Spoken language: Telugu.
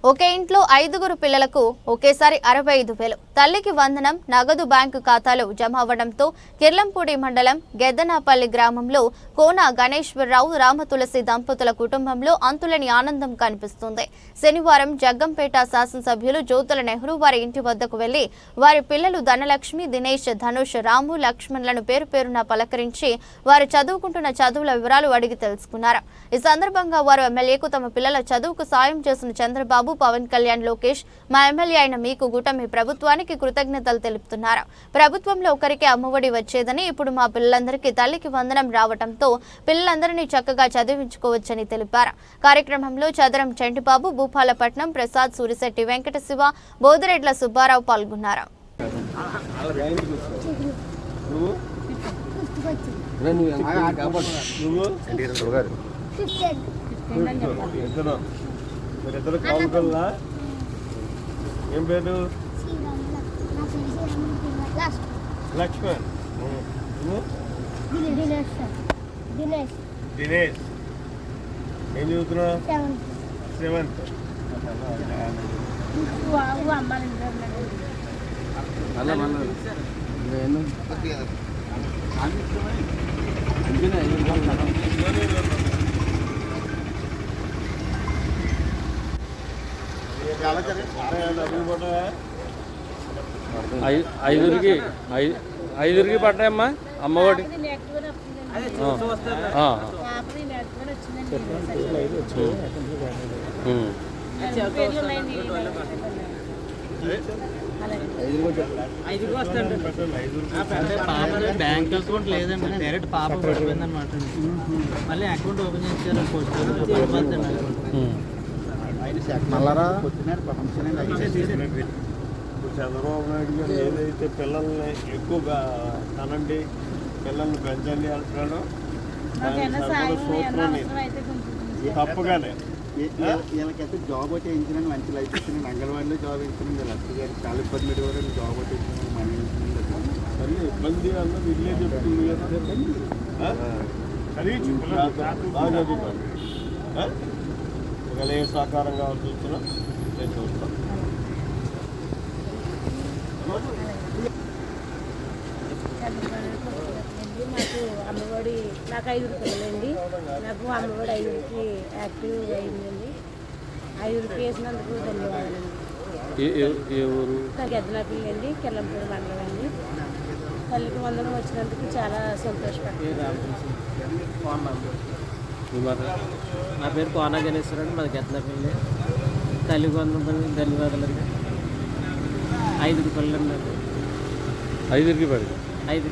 ఒకే ఇంట్లో 5గురు పిల్లలకు ఒకేసారి 65,000 తల్లికి వందనం నగదు బ్యాంకు ఖాతాలో జమ అవ్వడంతో కిర్లంపూడి మండలం గెద్దనాపల్లి గ్రామంలో కోన గణేశ్వరరావు రామతులసి దంపతుల కుటుంబంలో అంతులేని ఆనందం కనిపిస్తుంది. శనివారం జగ్గంపేట శాసనసభ్యులు జ్యోతుల నెహ్రూ వారి ఇంటి వద్దకు వెళ్లి వారి పిల్లలు ధనలక్ష్మి, దినేష్, ధనుష్, రాము, లక్ష్మణ్లను పేరు పేరున పలకరించి వారు చదువుకుంటున్న చదువుల వివరాలు అడిగి తెలుసుకున్నారు. ఈ సందర్భంగా వారు ఎమ్మెల్యేకు తమ పిల్లల చదువుకు సాయం చేసిన చంద్రబాబు, పవన్ కళ్యాణ్, లోకేష్, మా ఎమ్మెల్యే అయిన మీకు కూటమి ప్రభుత్వానికి కృతజ్ఞతలు తెలుపుతున్నారు. ప్రభుత్వంలో ఒకరికి అమ్మఒడి వచ్చేదని ఇప్పుడు మా పిల్లలందరికీ తల్లికి వందనం రావడంతో పిల్లలందరినీ చక్కగా చదివించుకోవచ్చని తెలిపారు. కార్యక్రమంలో చదరం చంటిబాబు, భూపాలపట్నం ప్రసాద్, సూరిశెట్టి వెంకట శివ, బోదిరెడ్ల సుబ్బారావు పాల్గొన్నారు. ఏం పేరు? లక్ష్మణ్. దినేష్. ఏం చదువుతున్నా? 7th. ఐదుగురికి పడ్డాయమ్మా అమ్మఒడి. బ్యాంక్ అకౌంట్ లేదండి, డైరెక్ట్ పాప పడిపోయింది అనమాట. మళ్ళీ అకౌంట్ ఓపెన్ చేశారు. చంద్రబాబు నాయుడు గారు ఏదైతే పిల్లల్ని ఎక్కువగా కనండి, పిల్లల్ని పెంచండి అంటున్నాడో తప్పగానే వీళ్ళకైతే జాబ్ ఒకటి ఇచ్చినాను, మంచి లైఫ్ ఇచ్చినాను. అంగన్వాడీలో జాబ్ ఇచ్చినాను, లక్ష గారు చాలా ఇబ్బంది పెట్టేవారు. జాబ్ ఒకటి ఇచ్చినాను, మనీ ఇచ్చినాను. మరి ఇబ్బంది అన్నది ఇల్లే చెప్తుంది కదా. బాగా చదువుతాను. ఒకవేళ ఏ సహకారం కావాల్సి వచ్చినా నేను చూస్తాను. నాకు అమ్మఒడి, నాకు 5 పిల్లలండి. నాకు అమ్మఒడి 5కి యాక్టివ్ అయిందండి. 5కి వేసినందుకు ధన్యవాదాలండి. నాకు గెద్దనాపల్లి అండి, కిర్లంపూడి మండలం అండి. తల్లికి వందనం వచ్చినందుకు చాలా సంతోషపడుతున్నాను. నా పేరు కోన గణేశ్వరరావు, మాది గెద్దనాపల్లి. తల్లికి వందనం ధన్యవాదాలండి. 5 పిల్లలండి. 5కి పడి 5